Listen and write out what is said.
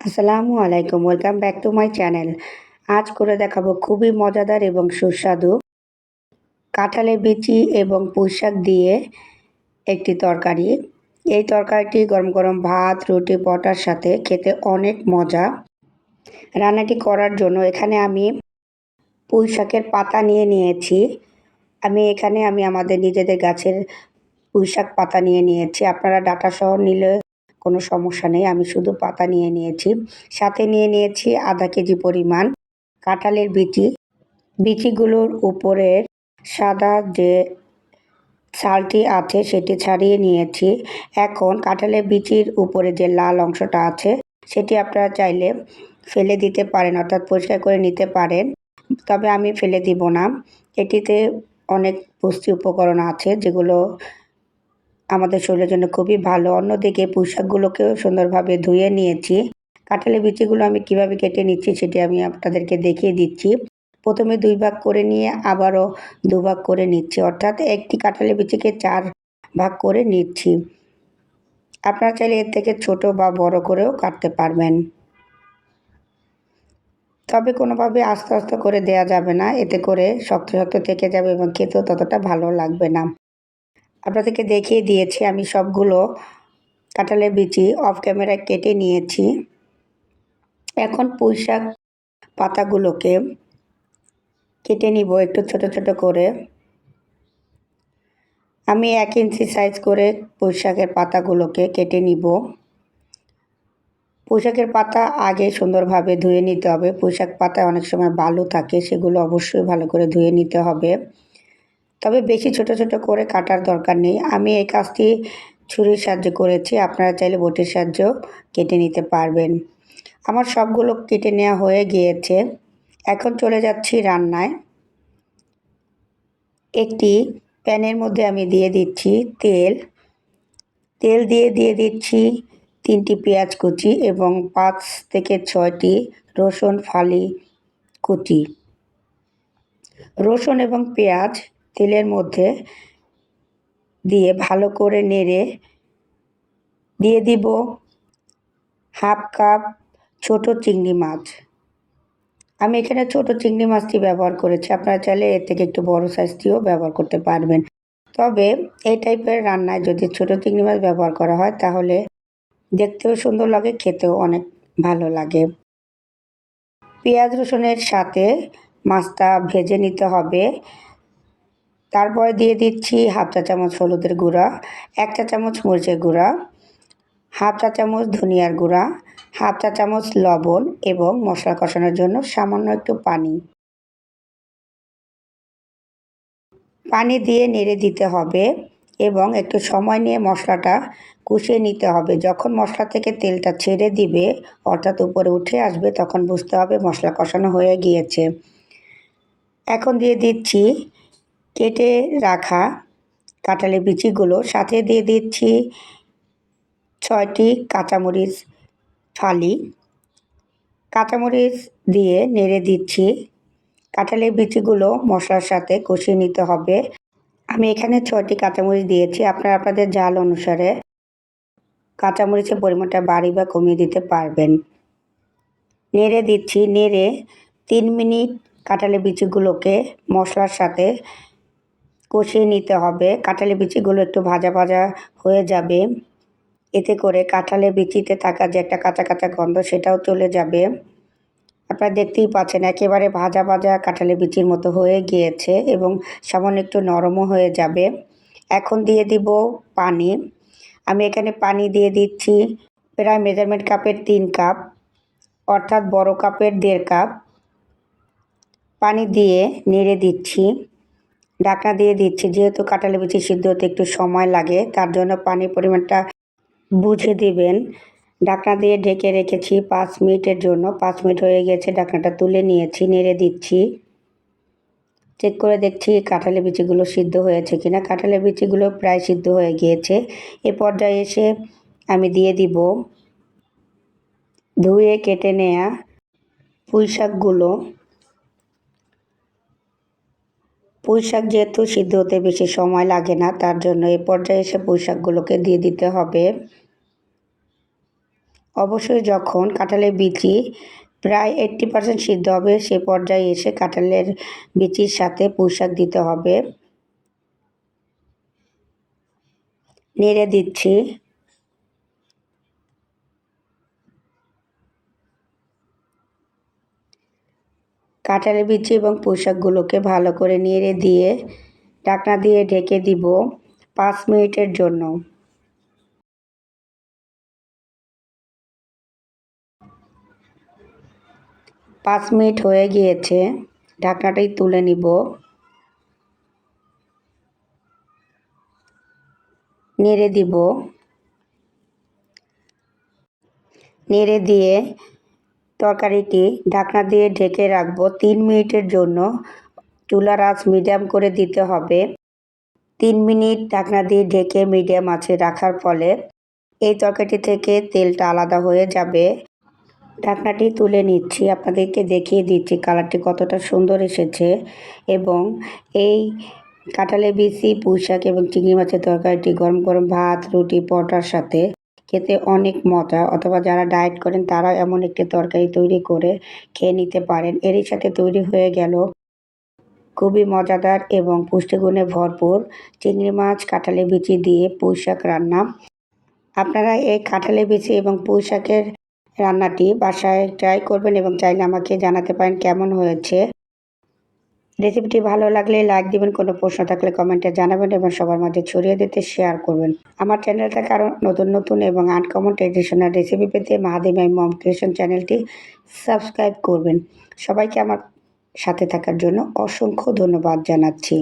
আসসালামু আলাইকুম, welcome back to my channel. আজ করে দেখাবো খুবই মজাদার এবং সুস্বাদু কাঁঠালের বিচি এবং পুঁইশাক দিয়ে একটি তরকারি। এই তরকারিটি গরম গরম ভাত, রুটি, পরোটার সাথে খেতে অনেক মজা। রান্নাটি করার জন্য এখানে আমি পুঁইশাকের পাতা নিয়ে নিয়েছি। আমি আমাদের নিজেদের গাছের পুঁইশাক পাতা নিয়ে নিয়েছি। আপনারা ডাঁটা সহ নিলে কোনো সমস্যা নেই, আমি শুধু পাতা নিয়ে নিয়েছি। সাথে নিয়ে নিয়েছি আধা কেজি পরিমাণ কাঁঠালের বিচি। বিচিগুলোর উপরের সাদা যে ছালটি আছে সেটি ছাড়িয়ে নিয়েছি। এখন কাঁঠালের বিচির উপরে যে লাল অংশটা আছে সেটি আপনারা চাইলে ফেলে দিতে পারেন, অর্থাৎ পরিষ্কার করে নিতে পারেন, তবে আমি ফেলে দিব না। এটিতে অনেক পুষ্টি উপকরণ আছে যেগুলো আমাদের শরীরের জন্য খুবই ভালো। অন্যদিকে পুঁইশাকগুলোকেও সুন্দরভাবে ধুয়ে নিয়েছি। কাঁঠালের বিচিগুলো আমি কিভাবে কেটে নিচ্ছি সেটি আমি আপনাদেরকে দেখিয়ে দিচ্ছি। প্রথমে 2 ভাগ করে নিয়ে আবারও 2 ভাগ করে নিচ্ছি, অর্থাৎ একটি কাঁঠালের বিচিকে 4 ভাগ করে নিচ্ছি। আপনারা চাইলে এর থেকে ছোট বা বড় করেও কাটতে পারবেন, তবে কোনোভাবে আস্তে আস্তে করে দেয়া যাবে না, এতে করে শক্ত শক্ত থেকে যাবে এবং খেতেও ততটা ভালো লাগবে না। আপনাদেরকে দেখিয়ে দিয়েছি আমি সবগুলো কাঁঠালের বিচি অফ ক্যামেরায় কেটে নিয়েছি। এখন পুঁইশাক পাতাগুলোকে কেটে নিব একটু ছোট ছোট করে। আমি 1 ইঞ্চি সাইজ করে পুঁইশাকের পাতাগুলোকে কেটে নিব। পুঁইশাকের পাতা আগে সুন্দরভাবে ধুয়ে নিতে হবে। পুঁইশাক পাতায় অনেক সময় বালু থাকে, সেগুলো অবশ্যই ভালো করে ধুয়ে নিতে হবে, তবে বেশি ছোট ছোট করে কাটার দরকার নেই। আমি এই কাজটি ছুরির সাহায্যে করেছি, আপনারা চাইলে বটির সাহায্যেও কেটে নিতে পারবেন। আমার সবগুলো কেটে নেওয়া হয়ে গিয়েছে। এখন চলে যাচ্ছি রান্নায়। একটি প্যানের মধ্যে আমি দিয়ে দিচ্ছি তেল। তেল দিয়ে দিচ্ছি 3টি পেঁয়াজ কুচি এবং 5 থেকে 6টি রসুন ফালি কুচি। রসুন এবং পেঁয়াজ তেলের মধ্যে দিয়ে ভালো করে নেড়ে দিয়ে দিব হাফ কাপ ছোট চিংড়ি মাছ। আমি এখানে ছোট চিংড়ি মাছটি ব্যবহার করেছি, আপনারা চাইলে এর থেকে একটু বড় সাইজটিও ব্যবহার করতে পারবেন, তবে এই টাইপের রান্নায় যদি ছোট চিংড়ি মাছ ব্যবহার করা হয় তাহলে দেখতেও সুন্দর লাগে, খেতেও অনেক ভালো লাগে। পেঁয়াজ রসুনের সাথে মাছটা ভেজে নিতে হবে। তারপরে দিয়ে দিচ্ছি হাফ চা চামচ হলুদের গুঁড়া, 1 চা চামচ মরিচের গুঁড়া, হাফ চা চামচ ধনিয়ার গুঁড়া, হাফ চা চামচ লবণ এবং মশলা কষানোর জন্য সামান্য একটু পানি। পানি দিয়ে নেড়ে দিতে হবে এবং একটু সময় নিয়ে মশলাটা কষিয়ে নিতে হবে। যখন মশলা থেকে তেলটা ছেড়ে দিবে, অর্থাৎ উপরে উঠে আসবে, তখন বুঝতে হবে মশলা কষানো হয়ে গিয়েছে। এখন দিয়ে দিচ্ছি কেটে রাখা কাঁঠালের বিচিগুলো, সাথে দিয়ে দিচ্ছি 6টি কাঁচামরিচ ফালি। কাঁচামরিচ দিয়ে নেড়ে দিচ্ছি। কাঁঠালের বিচিগুলো মশলার সাথে কষিয়ে নিতে হবে। আমি এখানে 6টি কাঁচামরিচ দিয়েছি, আপনারা আপনাদের ঝাল অনুসারে কাঁচামরিচের পরিমাণটা বাড়িয়ে বা কমিয়ে দিতে পারবেন। নেড়ে দিচ্ছি। নেড়ে 3 মিনিট কাঁঠালের বিচিগুলোকে মশলার সাথে কষিয়ে নিতে হবে। কাঁঠালের বিচিগুলো একটু ভাজা ভাজা হয়ে যাবে, এতে করে কাঁঠালের বিচিতে থাকা যে একটা কাঁচা কাঁচা গন্ধ সেটাও চলে যাবে। আপনারা দেখতেই পাচ্ছেন একেবারে ভাজা ভাজা কাঁঠালের বিচির মতো হয়ে গিয়েছে এবং সামান্য একটু নরমও হয়ে যাবে। এখন দিয়ে দিব পানি। আমি এখানে পানি দিয়ে দিচ্ছি প্রায় মেজারমেন্ট কাপের 3 কাপ, অর্থাৎ বড় কাপের 1.5 কাপ। পানি দিয়ে নেড়ে দিচ্ছি, ঢাকনা দিয়ে দিচ্ছি। যেহেতু কাঁঠালের বিচি সিদ্ধ হতে একটু সময় লাগে, তার জন্য পানির পরিমাণটা বুঝে দিবেন। ঢাকনা দিয়ে ঢেকে রেখেছি 5 মিনিটের জন্য। 5 মিনিট হয়ে গেছে, ঢাকনাটা তুলে নিয়েছি, নেড়ে দিচ্ছি। চেক করে দেখছি কাঁঠালের বিচিগুলো সিদ্ধ হয়েছে কিনা। কাঁঠালের বিচিগুলো প্রায় সিদ্ধ হয়ে গিয়েছে। এ পর্যায়ে এসে আমি দিয়ে দিব ধুয়ে কেটে নেওয়া পুঁইশাকগুলো। পুঁইশাক যেহেতু সিদ্ধ হতে বেশি সময় লাগে না, তার জন্য এ পর্যায়ে এসে পুঁইশাকগুলোকে দিয়ে দিতে হবে। অবশ্যই যখন কাঁঠালের বিচি প্রায় 80% সিদ্ধ হবে সে পর্যায়ে এসে কাঁঠালের বিচির সাথে পুঁইশাক দিতে হবে। নেড়ে দিচ্ছি। কাঁঠালের বিচি এবং পুঁইশাকগুলোকে ভালো করে নেড়ে দিয়ে ঢাকনা দিয়ে ঢেকে দিব 5 মিনিটের জন্য। 5 মিনিট হয়ে গিয়েছে, ঢাকনাটাই তুলে নিব। নেড়ে দিব। নেড়ে দিয়ে তরকারিটি ঢাকনা দিয়ে ঢেকে রাখবো 3 মিনিটের জন্য। চুলার আঁচ মিডিয়াম করে দিতে হবে। 3 মিনিট ঢাকনা দিয়ে ঢেকে মিডিয়াম আঁচে রাখার ফলে এই তরকারিটি থেকে তেলটা আলাদা হয়ে যাবে। ঢাকনাটি তুলে নিচ্ছি, আপনাদেরকে দেখিয়ে দিচ্ছি কালারটি কতটা সুন্দর এসেছে। এবং এই কাঁঠালের বিচি, পুঁইশাক এবং চিংড়ি মাছের তরকারিটি গরম গরম ভাত, রুটি, পরোটার সাথে খেতে অনেক মজা। অথবা যারা ডায়েট করেন তারা এমন একটি তরকারি তৈরি করে খেয়ে নিতে পারেন। এরই সাথে তৈরি হয়ে গেল খুবই মজাদার এবং পুষ্টিগুণে ভরপুর চিংড়ি মাছ কাঁঠালের বিচি দিয়ে পুঁইশাক রান্না। আপনারা এই কাঁঠালের বিচি এবং পুঁইশাকের রান্নাটি বাসায় ট্রাই করবেন এবং চাইলে আমাকে জানাতে পারেন কেমন হয়েছে। রেসিপিটি ভালো লাগলে লাইক দিবেন, কোনো প্রশ্ন থাকলে কমেন্টে জানাবেন এবং সবার মাঝে ছড়িয়ে দিতে শেয়ার করবেন। আমার চ্যানেলটাকে আরও নতুন নতুন এবং আনকমন ট্রেডিশনাল রেসিপি পেতে মাহাদি মম ক্রিয়েশন চ্যানেলটি সাবস্ক্রাইব করবেন। সবাইকে আমার সাথে থাকার জন্য অসংখ্য ধন্যবাদ জানাচ্ছি।